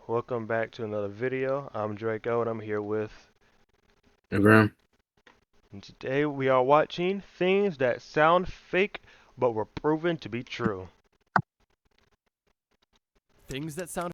welcome back to another video. I'm Draco and I'm here with, Hey, Graham. and today we are watching things that sound fake but were proven to be true. Things that sound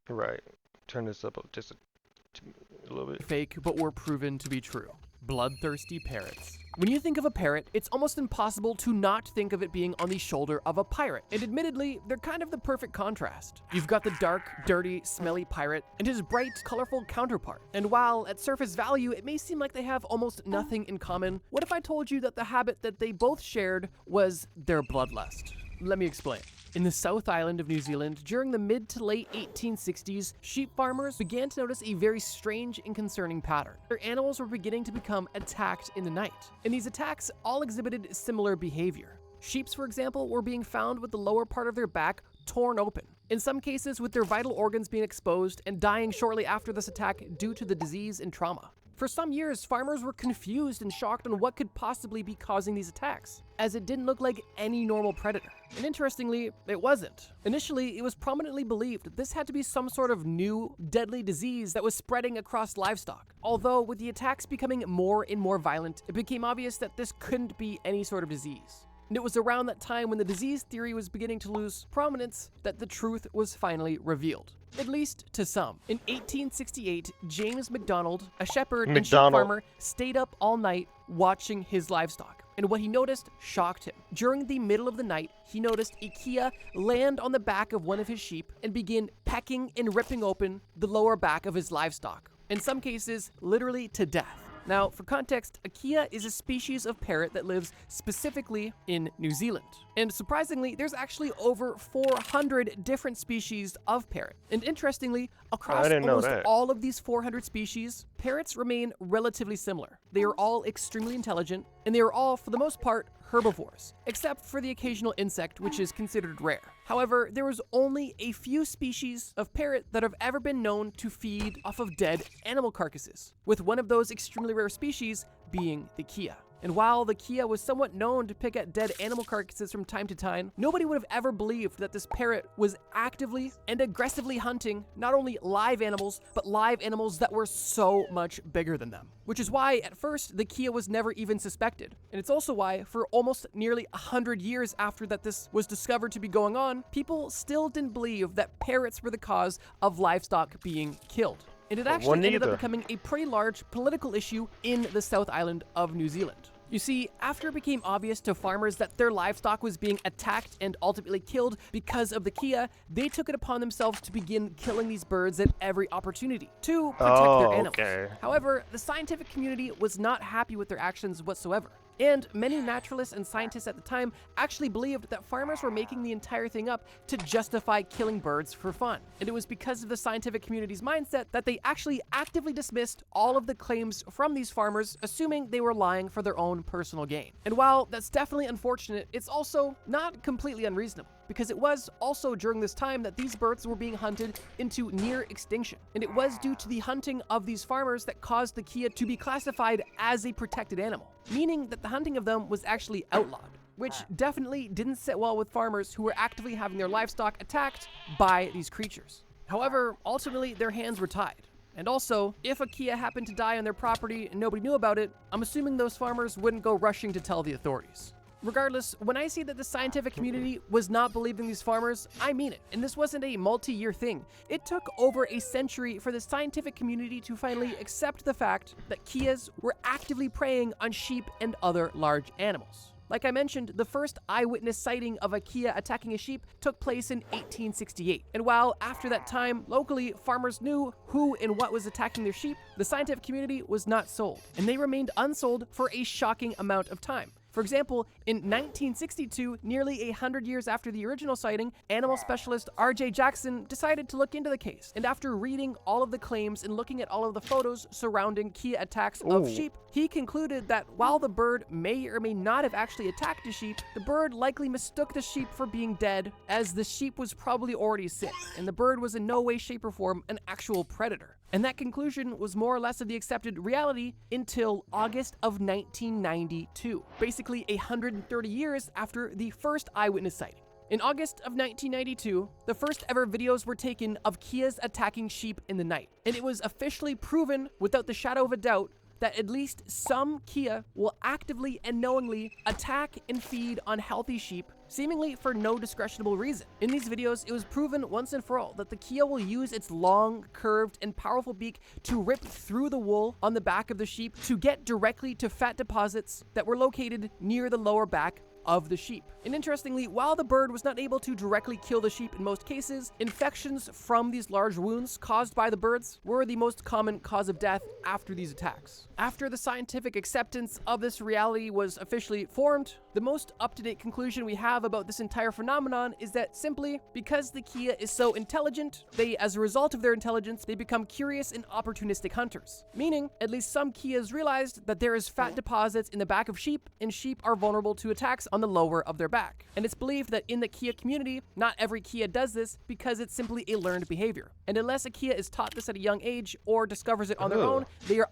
Right, turn this up just a little bit. fake but were proven to be true. Bloodthirsty parrots. When you think of a parrot, it's almost impossible to not think of it being on the shoulder of a pirate. And admittedly, they're kind of the perfect contrast. You've got the dark, dirty, smelly pirate and his bright, colorful counterpart. And while at surface value, it may seem like they have almost nothing in common, what if I told you that the habit that they both shared was their bloodlust? Let me explain. In the South Island of New Zealand, during the mid to late 1860s, sheep farmers began to notice a very strange and concerning pattern. Their animals were beginning to become attacked in the night, and these attacks all exhibited similar behavior. Sheep, for example, were being found with the lower part of their back torn open, in some cases with their vital organs being exposed and dying shortly after this attack due to the disease and trauma. For some years, farmers were confused and shocked on what could possibly be causing these attacks, as it didn't look like any normal predator. And interestingly, it wasn't. Initially, it was prominently believed that this had to be some sort of new, deadly disease that was spreading across livestock. Although, with the attacks becoming more and more violent, it became obvious that this couldn't be any sort of disease. And it was around that time when the disease theory was beginning to lose prominence that the truth was finally revealed. At least to some. In 1868, James McDonald, a shepherd and sheep farmer, stayed up all night watching his livestock. And what he noticed shocked him. During the middle of the night, he noticed a Kia land on the back of one of his sheep and begin pecking and ripping open the lower back of his livestock. In some cases, literally to death. Now, for context, a Kia is a species of parrot that lives specifically in New Zealand. And surprisingly, there's actually over 400 different species of parrot. And interestingly, across almost all of these 400 species, parrots remain relatively similar. They are all extremely intelligent, and they are all, for the most part, herbivores, except for the occasional insect, which is considered rare. However, there is only a few species of parrot that have ever been known to feed off of dead animal carcasses, with one of those extremely rare species being the Kia. And while the Kia was somewhat known to pick at dead animal carcasses from time to time, nobody would have ever believed that this parrot was actively and aggressively hunting not only live animals, but live animals that were so much bigger than them. Which is why, at first, the Kia was never even suspected. And it's also why, for almost nearly 100 years after that this was discovered to be going on, people still didn't believe that parrots were the cause of livestock being killed. And it actually ended up becoming a pretty large political issue in the South Island of New Zealand. You see, after it became obvious to farmers that their livestock was being attacked and ultimately killed because of the Kia, they took it upon themselves to begin killing these birds at every opportunity to protect their animals. However, the scientific community was not happy with their actions whatsoever. And many naturalists and scientists at the time actually believed that farmers were making the entire thing up to justify killing birds for fun. And it was because of the scientific community's mindset that they actually actively dismissed all of the claims from these farmers, assuming they were lying for their own personal gain. And while that's definitely unfortunate, it's also not completely unreasonable, because it was also during this time that these birds were being hunted into near extinction. And it was due to the hunting of these farmers that caused the Kia to be classified as a protected animal, meaning that the hunting of them was actually outlawed, which definitely didn't sit well with farmers who were actively having their livestock attacked by these creatures. However, ultimately their hands were tied. And also, if a Kia happened to die on their property and nobody knew about it, I'm assuming those farmers wouldn't go rushing to tell the authorities. Regardless, when I say that the scientific community was not believing these farmers, I mean it. And this wasn't a multi-year thing. It took over a century for the scientific community to finally accept the fact that Kias were actively preying on sheep and other large animals. Like I mentioned, the first eyewitness sighting of a Kia attacking a sheep took place in 1868. And while after that time, locally, farmers knew who and what was attacking their sheep, the scientific community was not sold. And they remained unsold for a shocking amount of time. For example, in 1962, nearly 100 years after the original sighting, animal specialist R.J. Jackson decided to look into the case. And after reading all of the claims and looking at all of the photos surrounding Kia attacks of sheep, he concluded that while the bird may or may not have actually attacked a sheep, the bird likely mistook the sheep for being dead, as the sheep was probably already sick, and the bird was in no way, shape, or form an actual predator. And that conclusion was more or less of the accepted reality until August of 1992, basically 130 years after the first eyewitness sighting. In August of 1992, the first ever videos were taken of Kias attacking sheep in the night, and it was officially proven without the shadow of a doubt that at least some Kia will actively and knowingly attack and feed on healthy sheep, seemingly for no discretionable reason. In these videos, it was proven once and for all that the Kia will use its long, curved, and powerful beak to rip through the wool on the back of the sheep to get directly to fat deposits that were located near the lower back of the sheep. And interestingly, while the bird was not able to directly kill the sheep in most cases, infections from these large wounds caused by the birds were the most common cause of death after these attacks. After the scientific acceptance of this reality was officially formed, the most up-to-date conclusion we have about this entire phenomenon is that simply because the Kia is so intelligent, as a result of their intelligence, they become curious and opportunistic hunters. Meaning, at least some Kias realized that there is fat deposits in the back of sheep, and sheep are vulnerable to attacks on the lower of their back. And it's believed that in the Kia community, not every Kia does this because it's simply a learned behavior. And unless a Kia is taught this at a young age or discovers it on their own, they are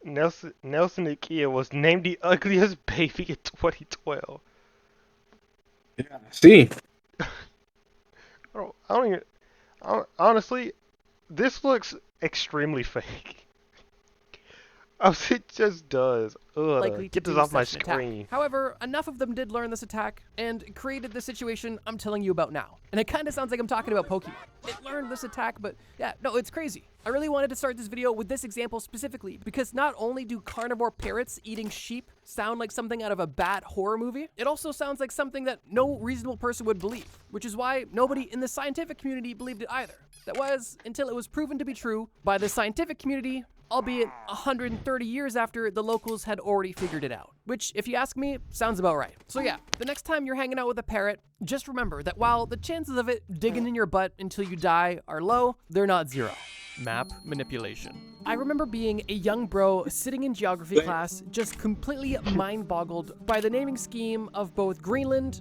Nelson the Kia was named the ugliest baby in 2012. Yeah. See, Honestly, this looks extremely fake. It just does. likely to Get this do off my such an attack. screen. However, enough of them did learn this attack and created the situation I'm telling you about now. And it kind of sounds like I'm talking about Pokemon. It learned this attack, but yeah, no, it's crazy. I really wanted to start this video with this example specifically because not only do carnivore parrots eating sheep sound like something out of a bad horror movie, it also sounds like something that no reasonable person would believe, which is why nobody in the scientific community believed it either. That was until it was proven to be true by the scientific community, albeit 130 years after the locals had already figured it out. Which, if you ask me, sounds about right. So yeah, the next time you're hanging out with a parrot, just remember that while the chances of it digging in your butt until you die are low, they're not zero. Map manipulation. I remember being a young bro sitting in geography class, just completely mind-boggled by the naming scheme of both Greenland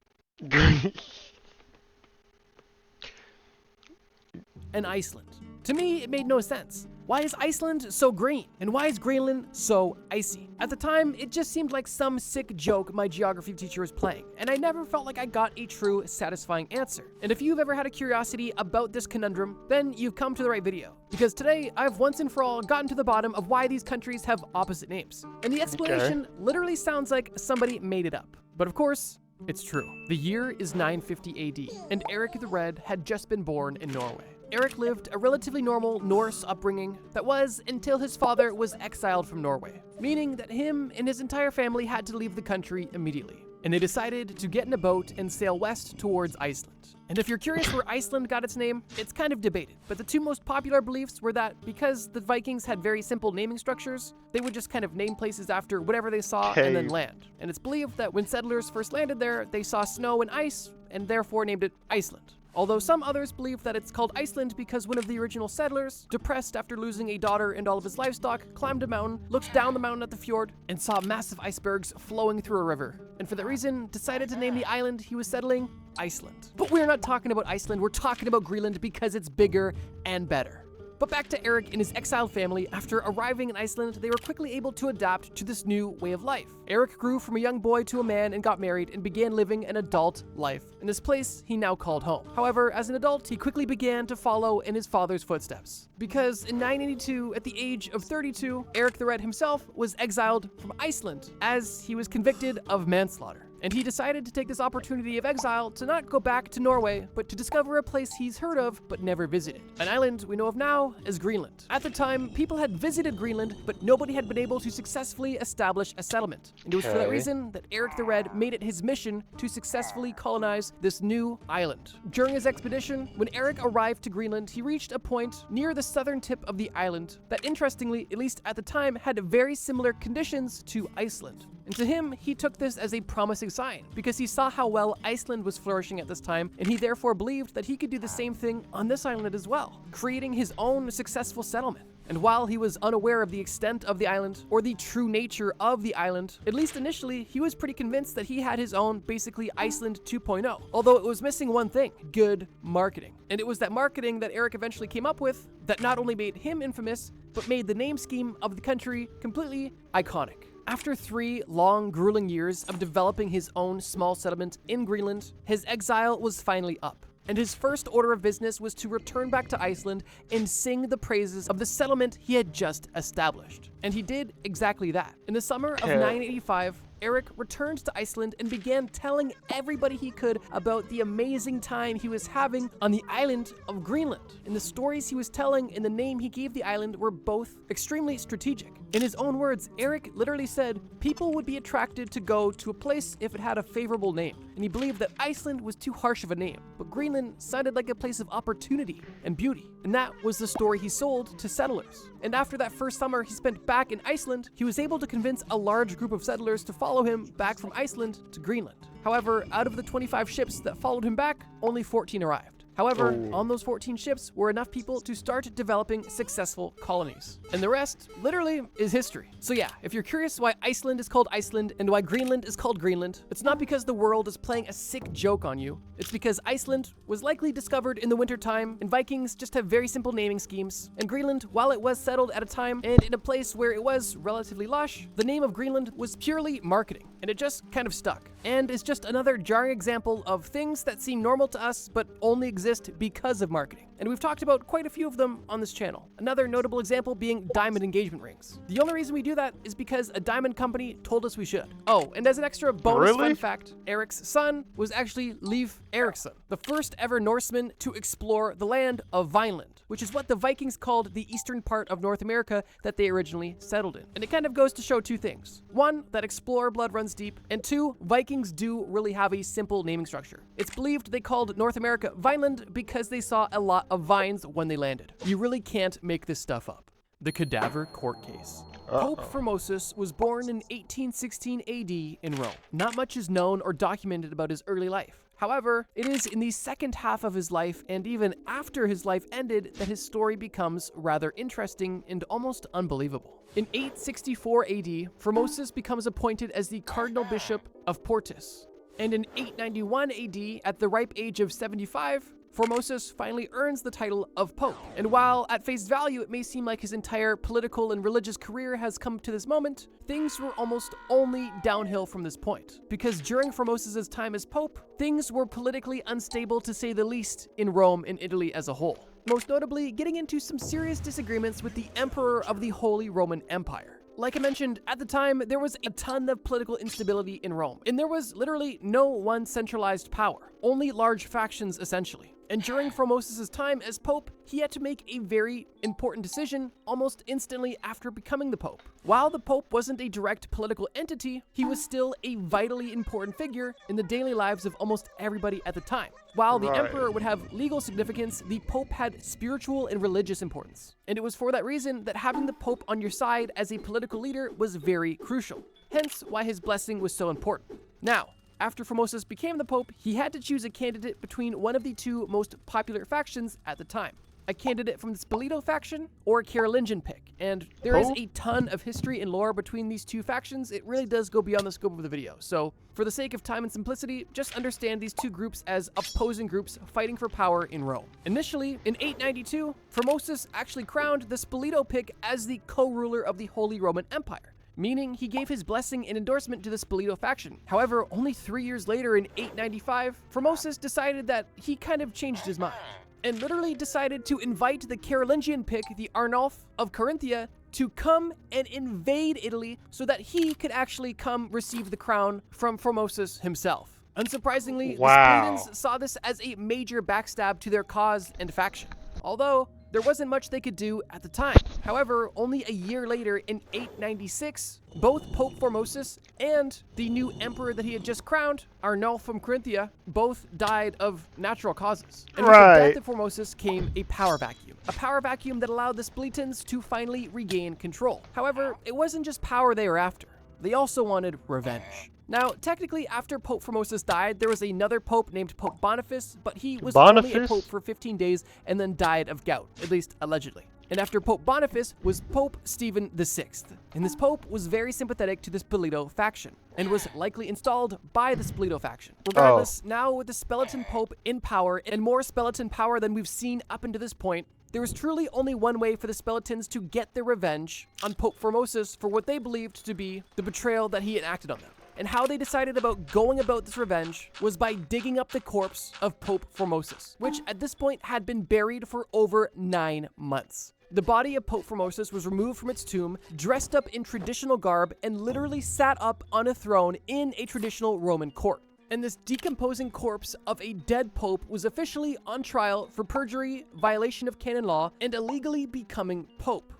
and Iceland. To me, it made no sense. Why is Iceland so green? And why is Greenland so icy? At the time, it just seemed like some sick joke my geography teacher was playing, and I never felt like I got a true, satisfying answer. And if you've ever had a curiosity about this conundrum, then you've come to the right video. Because today, I've once and for all gotten to the bottom of why these countries have opposite names. And the explanation literally sounds like somebody made it up. But of course, it's true. The year is 950 AD, and Eric the Red had just been born in Norway. Eric lived a relatively normal Norse upbringing that was until his father was exiled from Norway, meaning that him and his entire family had to leave the country immediately. And they decided to get in a boat and sail west towards Iceland. And if you're curious where Iceland got its name, it's kind of debated, but the two most popular beliefs were that because the Vikings had very simple naming structures, they would just kind of name places after whatever they saw and then land. And it's believed that when settlers first landed there, they saw snow and ice, and therefore named it Iceland. Although some others believe that it's called Iceland because one of the original settlers, depressed after losing a daughter and all of his livestock, climbed a mountain, looked down the mountain at the fjord, and saw massive icebergs flowing through a river. And for that reason, decided to name the island he was settling Iceland. But we're not talking about Iceland, we're talking about Greenland because it's bigger and better. But back to Eric and his exiled family. After arriving in Iceland, they were quickly able to adapt to this new way of life. Eric grew from a young boy to a man and got married and began living an adult life in this place he now called home. However, as an adult, he quickly began to follow in his father's footsteps. Because in 982, at the age of 32, Eric the Red himself was exiled from Iceland as he was convicted of manslaughter. And he decided to take this opportunity of exile to not go back to Norway, but to discover a place he's heard of but never visited. An island we know of now as Greenland. At the time, people had visited Greenland, but nobody had been able to successfully establish a settlement. And it was for that reason that Eric the Red made it his mission to successfully colonize this new island. During his expedition, when Eric arrived to Greenland, he reached a point near the southern tip of the island that, interestingly, at least at the time, had very similar conditions to Iceland. And to him, he took this as a promising sign because he saw how well Iceland was flourishing at this time, and he therefore believed that he could do the same thing on this island as well, creating his own successful settlement. And while he was unaware of the extent of the island or the true nature of the island, at least initially, he was pretty convinced that he had his own basically Iceland 2.0, although it was missing one thing: good marketing. And it was that marketing that Eric eventually came up with that not only made him infamous, but made the name scheme of the country completely iconic. After 3 long, grueling years of developing his own small settlement in Greenland, his exile was finally up. And his first order of business was to return back to Iceland and sing the praises of the settlement he had just established. And he did exactly that. In the summer of 985, Eric returned to Iceland and began telling everybody he could about the amazing time he was having on the island of Greenland. And the stories he was telling and the name he gave the island were both extremely strategic. In his own words, Eric literally said people would be attracted to go to a place if it had a favorable name. And he believed that Iceland was too harsh of a name, but Greenland sounded like a place of opportunity and beauty. And that was the story he sold to settlers. And after that first summer he spent back in Iceland, he was able to convince a large group of settlers to follow him back from Iceland to Greenland. However, out of the 25 ships that followed him back, only 14 arrived. However, on those 14 ships were enough people to start developing successful colonies. And the rest, literally, is history. So yeah, if you're curious why Iceland is called Iceland and why Greenland is called Greenland, it's not because the world is playing a sick joke on you. It's because Iceland was likely discovered in the wintertime, and Vikings just have very simple naming schemes. And Greenland, while it was settled at a time and in a place where it was relatively lush, the name of Greenland was purely marketing, and it just kind of stuck. And is just another jarring example of things that seem normal to us but only exist because of marketing. And we've talked about quite a few of them on this channel. Another notable example being diamond engagement rings. The only reason we do that is because a diamond company told us we should. Oh, and as an extra bonus fun fact, Eric's son was actually Leif Erikson, the first ever Norseman to explore the land of Vineland, which is what the Vikings called the eastern part of North America that they originally settled in. And it kind of goes to show two things. One, that explorer blood runs deep, and two, Vikings do really have a simple naming structure. It's believed they called North America Vineland because they saw a lot of vines when they landed. You really can't make this stuff up. The cadaver court case. Pope Formosus was born in 1816 AD in Rome. Not much is known or documented about his early life. However, it is in the second half of his life and even after his life ended that his story becomes rather interesting and almost unbelievable. In 864 AD, Formosus becomes appointed as the cardinal bishop of Portus. And in 891 AD, at the ripe age of 75, Formosus finally earns the title of Pope. And while at face value it may seem like his entire political and religious career has come to this moment, things were almost only downhill from this point. Because during Formosus' time as Pope, things were politically unstable to say the least in Rome and Italy as a whole. Most notably, getting into some serious disagreements with the Emperor of the Holy Roman Empire. Like I mentioned, at the time, there was a ton of political instability in Rome, and there was literally no one centralized power, only large factions essentially. And during Formosus' time as Pope, he had to make a very important decision almost instantly after becoming the Pope. While the Pope wasn't a direct political entity, he was still a vitally important figure in the daily lives of almost everybody at the time. While the Emperor would have legal significance, the Pope had spiritual and religious importance. And it was for that reason that having the Pope on your side as a political leader was very crucial. Hence why his blessing was so important. Now, after Formosus became the Pope, he had to choose a candidate between one of the two most popular factions at the time. A candidate from the Spoleto faction or a Carolingian pick. And there is a ton of history and lore between these two factions. It really does go beyond the scope of the video. So for the sake of time and simplicity, just understand these two groups as opposing groups fighting for power in Rome. Initially, in 892, Formosus actually crowned the Spoleto pick as the co-ruler of the Holy Roman Empire, meaning he gave his blessing and endorsement to the Spoleto faction. However, only 3 years later in 895, Formosus decided that he kind of changed his mind and literally decided to invite the Carolingian pick, the Arnulf of Carinthia, to come and invade Italy so that he could actually come receive the crown from Formosus himself. Unsurprisingly, the Spoletans saw this as a major backstab to their cause and faction, although there wasn't much they could do at the time. However, only a year later in 896, both Pope Formosus and the new emperor that he had just crowned, Arnulf from Carinthia, both died of natural causes. And with the death of Formosus came a power vacuum. A power vacuum that allowed the Spoletans to finally regain control. However, it wasn't just power they were after. They also wanted revenge. Now, technically, after Pope Formosus died, there was another pope named Pope Boniface, but he was only a pope for 15 days and then died of gout, at least allegedly. And after Pope Boniface was Pope Stephen VI. And this pope was very sympathetic to the Spoleto faction and was likely installed by the Spoleto faction. Regardless, now with the Speletan Pope in power and more Speletan power than we've seen up until this point, there was truly only one way for the Skeletons to get their revenge on Pope Formosus for what they believed to be the betrayal that he had acted on them. And how they decided about going about this revenge was by digging up the corpse of Pope Formosus, which at this point had been buried for over 9 months. The body of Pope Formosus was removed from its tomb, dressed up in traditional garb, and literally sat up on a throne in a traditional Roman court. And this decomposing corpse of a dead pope was officially on trial for perjury, violation of canon law, and illegally becoming pope.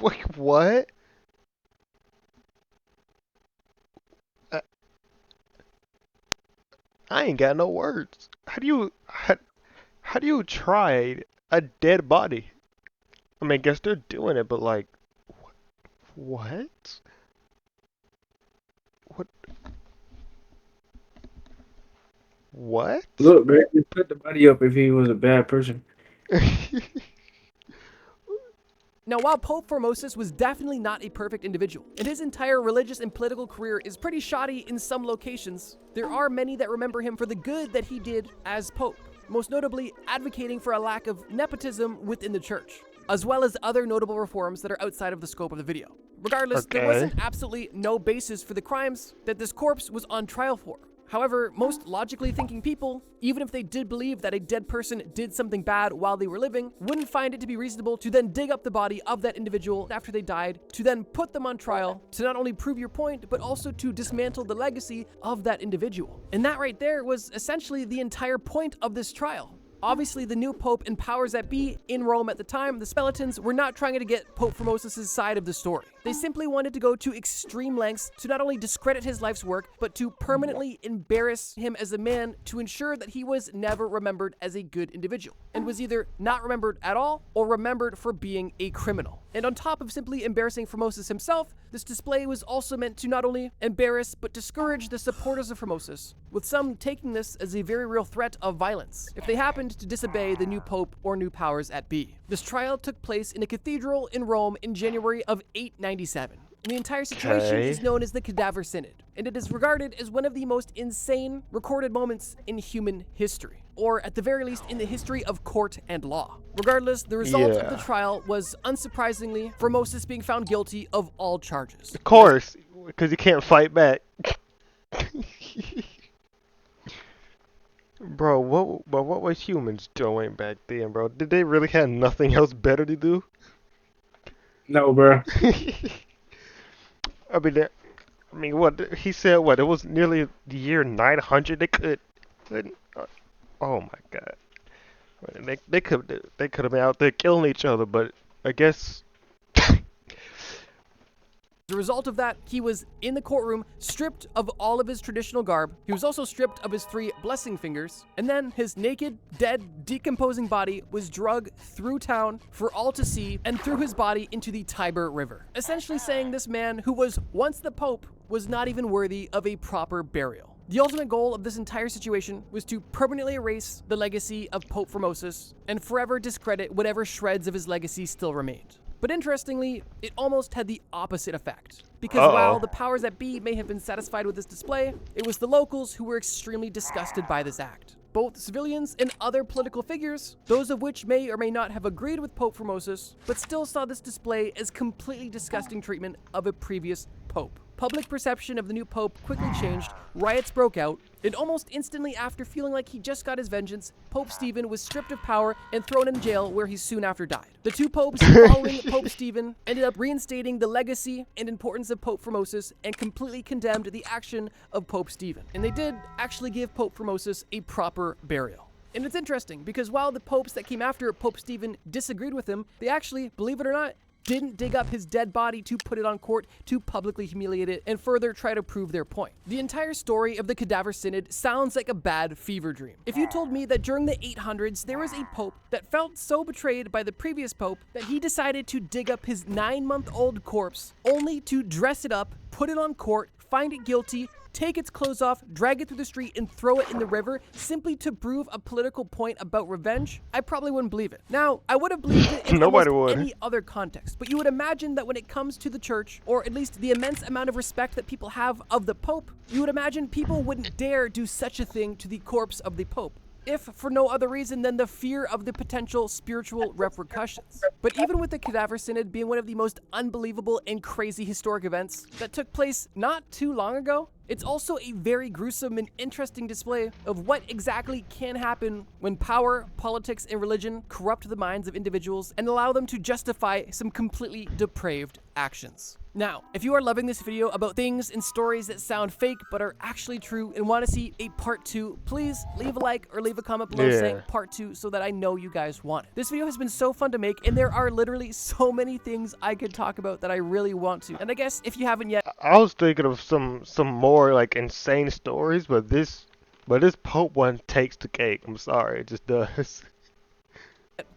Wait, what? I ain't got no words. How do you try a dead body? I mean, I guess they're doing it, but like, what? What? What? Look, man, you put the body up if he was a bad person. Now, while Pope Formosus was definitely not a perfect individual, and his entire religious and political career is pretty shoddy in some locations, there are many that remember him for the good that he did as Pope, most notably advocating for a lack of nepotism within the church, as well as other notable reforms that are outside of the scope of the video. Regardless, there wasn't absolutely no basis for the crimes that this corpse was on trial for. However, most logically thinking people, even if they did believe that a dead person did something bad while they were living, wouldn't find it to be reasonable to then dig up the body of that individual after they died, to then put them on trial, to not only prove your point, but also to dismantle the legacy of that individual. And that right there was essentially the entire point of this trial. Obviously, the new pope and powers that be in Rome at the time, the Skeletons, were not trying to get Pope Formosus' side of the story. They simply wanted to go to extreme lengths to not only discredit his life's work, but to permanently embarrass him as a man to ensure that he was never remembered as a good individual, and was either not remembered at all or remembered for being a criminal. And on top of simply embarrassing Formosus himself, this display was also meant to not only embarrass but discourage the supporters of Formosus, with some taking this as a very real threat of violence if they happened to disobey the new pope or new powers at be. This trial took place in a cathedral in Rome in January of 897. And the entire situation is known as the Cadaver Synod, and it is regarded as one of the most insane recorded moments in human history, or at the very least in the history of court and law. Regardless, the result of the trial was, unsurprisingly, Formosus being found guilty of all charges. Of course, because he can't fight back. Bro, what was humans doing back then, bro? Did they really have nothing else better to do? No, bro. I mean, what he said? What, it was nearly the year 900. They couldn't. Oh my God. They could have been out there killing each other, but I guess. As a result of that, he was in the courtroom, stripped of all of his traditional garb. He was also stripped of his 3 blessing fingers, and then his naked, dead, decomposing body was dragged through town for all to see and threw his body into the Tiber River, essentially saying this man, who was once the Pope, was not even worthy of a proper burial. The ultimate goal of this entire situation was to permanently erase the legacy of Pope Formosus and forever discredit whatever shreds of his legacy still remained. But interestingly, it almost had the opposite effect. Because while the powers that be may have been satisfied with this display, it was the locals who were extremely disgusted by this act. Both civilians and other political figures, those of which may or may not have agreed with Pope Formosus, but still saw this display as completely disgusting treatment of a previous pope. Public perception of the new pope quickly changed, riots broke out, and almost instantly after feeling like he just got his vengeance, Pope Stephen was stripped of power and thrown in jail, where he soon after died. The 2 popes following Pope Stephen ended up reinstating the legacy and importance of Pope Formosus and completely condemned the action of Pope Stephen. And they did actually give Pope Formosus a proper burial. And it's interesting because while the popes that came after Pope Stephen disagreed with him, they actually, believe it or not, didn't dig up his dead body to put it on court to publicly humiliate it and further try to prove their point. The entire story of the Cadaver Synod sounds like a bad fever dream. If you told me that during the 800s there was a pope that felt so betrayed by the previous pope that he decided to dig up his 9-month-old corpse only to dress it up, put it on court, find it guilty, take its clothes off, drag it through the street, and throw it in the river simply to prove a political point about revenge, I probably wouldn't believe it. Now, I would have believed it in any other context, but you would imagine that when it comes to the church, or at least the immense amount of respect that people have of the Pope, you would imagine people wouldn't dare do such a thing to the corpse of the Pope. if for no other reason than the fear of the potential spiritual repercussions. But even with the Cadaver Synod being one of the most unbelievable and crazy historic events that took place not too long ago, it's also a very gruesome and interesting display of what exactly can happen when power, politics, and religion corrupt the minds of individuals and allow them to justify some completely depraved actions. Now, if you are loving this video about things and stories that sound fake but are actually true and want to see a part 2, please leave a like or leave a comment below saying part 2 so that I know you guys want it. This video has been so fun to make, and there are literally so many things I could talk about that I really want to. And I guess if you haven't yet, I was thinking of some more like insane stories, but this Pope one takes the cake. I'm sorry, it just does.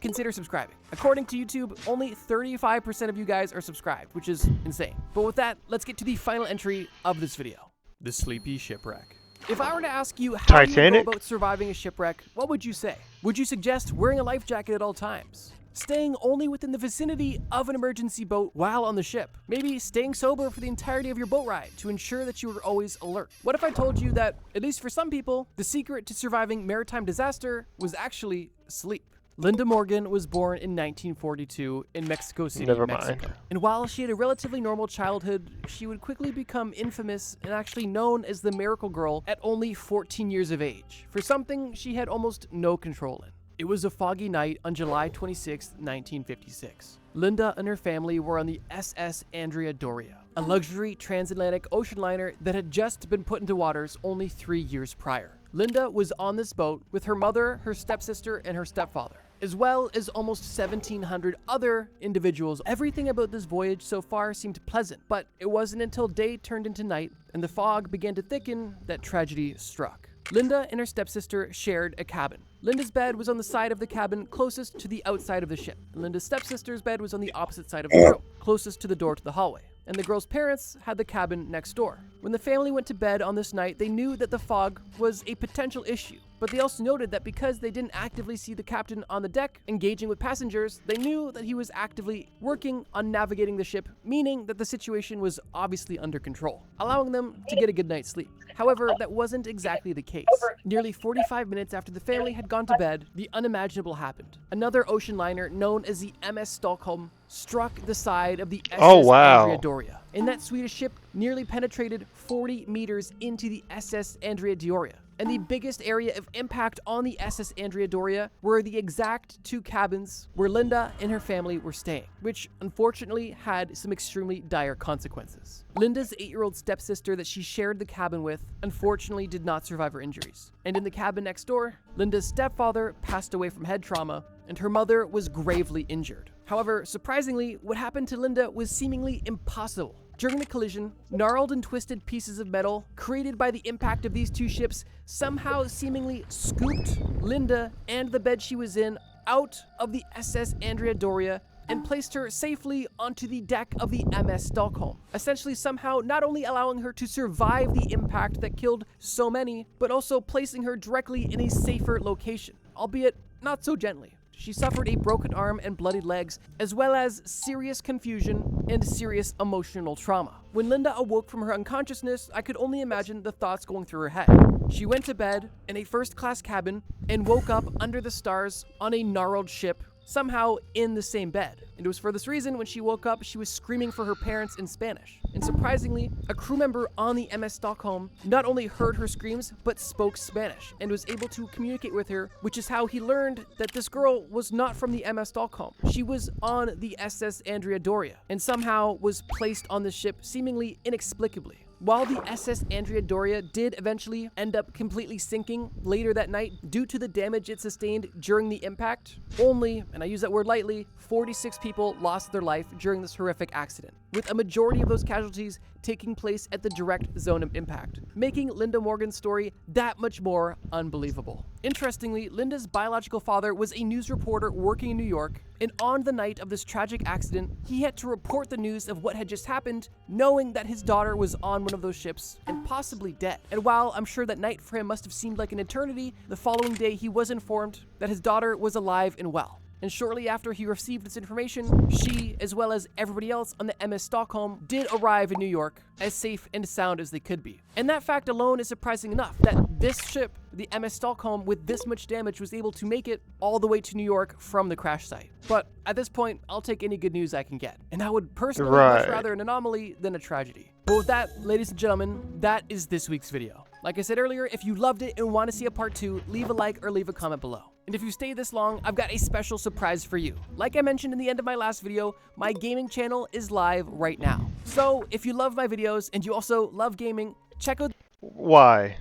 consider subscribing. According to YouTube, only 35% of you guys are subscribed, which is insane. But with that, let's get to the final entry of this video. The Sleepy Shipwreck. If I were to ask you how you go about surviving a shipwreck, what would you say? Would you suggest wearing a life jacket at all times? Staying only within the vicinity of an emergency boat while on the ship? Maybe staying sober for the entirety of your boat ride to ensure that you are always alert? What if I told you that, at least for some people, the secret to surviving maritime disaster was actually sleep? Linda Morgan was born in 1942 in Mexico City, Mexico. And while she had a relatively normal childhood, she would quickly become infamous and actually known as the Miracle Girl at only 14 years of age, for something she had almost no control in. It was a foggy night on July 26, 1956. Linda and her family were on the SS Andrea Doria, a luxury transatlantic ocean liner that had just been put into waters only 3 years prior. Linda was on this boat with her mother, her stepsister, and her stepfather, as well as almost 1,700 other individuals. Everything about this voyage so far seemed pleasant, but it wasn't until day turned into night and the fog began to thicken that tragedy struck. Linda and her stepsister shared a cabin. Linda's bed was on the side of the cabin closest to the outside of the ship, and Linda's stepsister's bed was on the opposite side of the room, closest to the door to the hallway. And the girl's parents had the cabin next door. When the family went to bed on this night, they knew that the fog was a potential issue, but they also noted that because they didn't actively see the captain on the deck engaging with passengers, they knew that he was actively working on navigating the ship, meaning that the situation was obviously under control, allowing them to get a good night's sleep. However, that wasn't exactly the case. Nearly 45 minutes after the family had gone to bed, the unimaginable happened. Another ocean liner known as the MS Stockholm struck the side of the SS Andrea Doria. And that Swedish ship nearly penetrated 40 meters into the SS Andrea Doria. And the biggest area of impact on the SS Andrea Doria were the exact 2 cabins where Linda and her family were staying, which unfortunately had some extremely dire consequences. Linda's 8-year-old stepsister that she shared the cabin with unfortunately did not survive her injuries. And in the cabin next door, Linda's stepfather passed away from head trauma, and her mother was gravely injured. However, surprisingly, what happened to Linda was seemingly impossible. During the collision, gnarled and twisted pieces of metal created by the impact of these 2 ships somehow seemingly scooped Linda and the bed she was in out of the SS Andrea Doria and placed her safely onto the deck of the MS Stockholm, essentially somehow not only allowing her to survive the impact that killed so many, but also placing her directly in a safer location, albeit not so gently. She suffered a broken arm and bloodied legs, as well as serious confusion and serious emotional trauma. When Linda awoke from her unconsciousness, I could only imagine the thoughts going through her head. She went to bed in a first-class cabin and woke up under the stars on a gnarled ship, somehow in the same bed. And it was for this reason when she woke up, she was screaming for her parents in Spanish. And surprisingly, a crew member on the MS Stockholm not only heard her screams, but spoke Spanish and was able to communicate with her, which is how he learned that this girl was not from the MS Stockholm. She was on the SS Andrea Doria and somehow was placed on the ship seemingly inexplicably. While the SS Andrea Doria did eventually end up completely sinking later that night due to the damage it sustained during the impact, only, and I use that word lightly, 46 people lost their life during this horrific accident, with a majority of those casualties taking place at the direct zone of impact, making Linda Morgan's story that much more unbelievable. Interestingly, Linda's biological father was a news reporter working in New York, and on the night of this tragic accident, he had to report the news of what had just happened, knowing that his daughter was on one of those ships and possibly dead. And while I'm sure that night for him must have seemed like an eternity, the following day he was informed that his daughter was alive and well. And shortly after he received this information, she, as well as everybody else on the MS Stockholm, did arrive in New York as safe and sound as they could be. And that fact alone is surprising enough that this ship, the MS Stockholm, with this much damage was able to make it all the way to New York from the crash site. But at this point, I'll take any good news I can get. And I would personally much rather an anomaly than a tragedy. But with that, ladies and gentlemen, that is this week's video. Like I said earlier, if you loved it and want to see a part 2, leave a like or leave a comment below. And if you stay this long, I've got a special surprise for you. Like I mentioned in the end of my last video, my gaming channel is live right now. So if you love my videos and you also love gaming, check out... Why?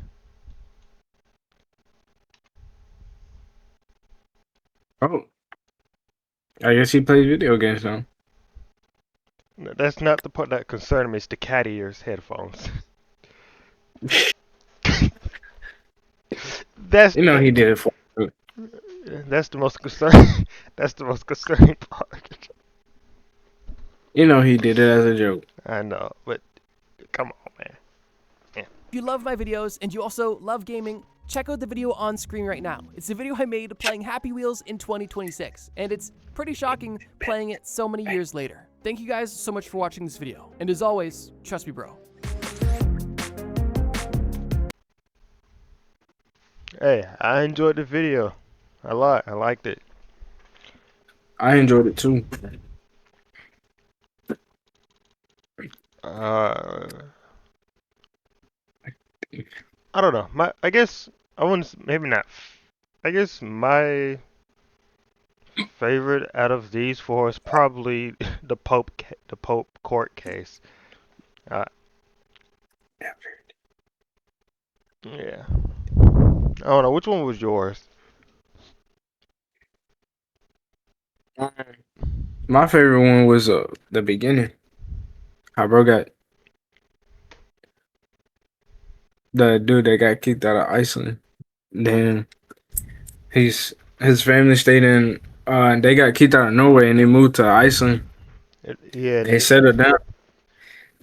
Oh, I guess he plays video games now. No, that's not the part that concerned me. It's the cat ears headphones. That's He did it for. that's the most concerning. That's the most concerning part. He did it as a joke. I know, but come on, man. If you love my videos and you also love gaming, check out the video on screen right now. It's a video I made playing Happy Wheels in 2026, and it's pretty shocking playing it so many years later. Thank you guys so much for watching this video, and as always, trust me, bro. Hey, I enjoyed the video a lot. I liked it. I enjoyed it too. I don't know. I guess I wouldn't. Maybe not. I guess my favorite out of these four is probably the Pope court case. Uh, yeah. I don't know. Which one was yours? My favorite one was the beginning. How bro got the dude that got kicked out of Iceland. Then his family stayed in. They got kicked out of Norway and they moved to Iceland. Yeah. They settled down.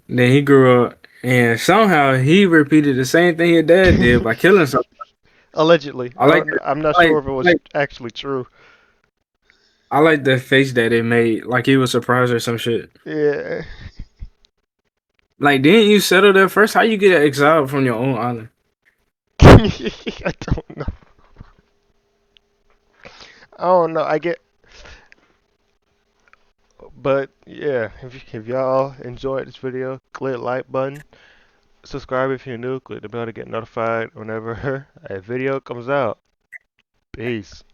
Then he grew up and somehow he repeated the same thing his dad did by killing someone. Allegedly. I'm not sure if it was actually true. I like the face that it made, like he was surprised or some shit. Yeah. Like, didn't you settle there first? How you get exiled from your own island? I don't know. I don't know. But yeah, if y'all enjoyed this video, click the like button. Subscribe if you're new. Click the bell to get notified whenever a video comes out. Peace.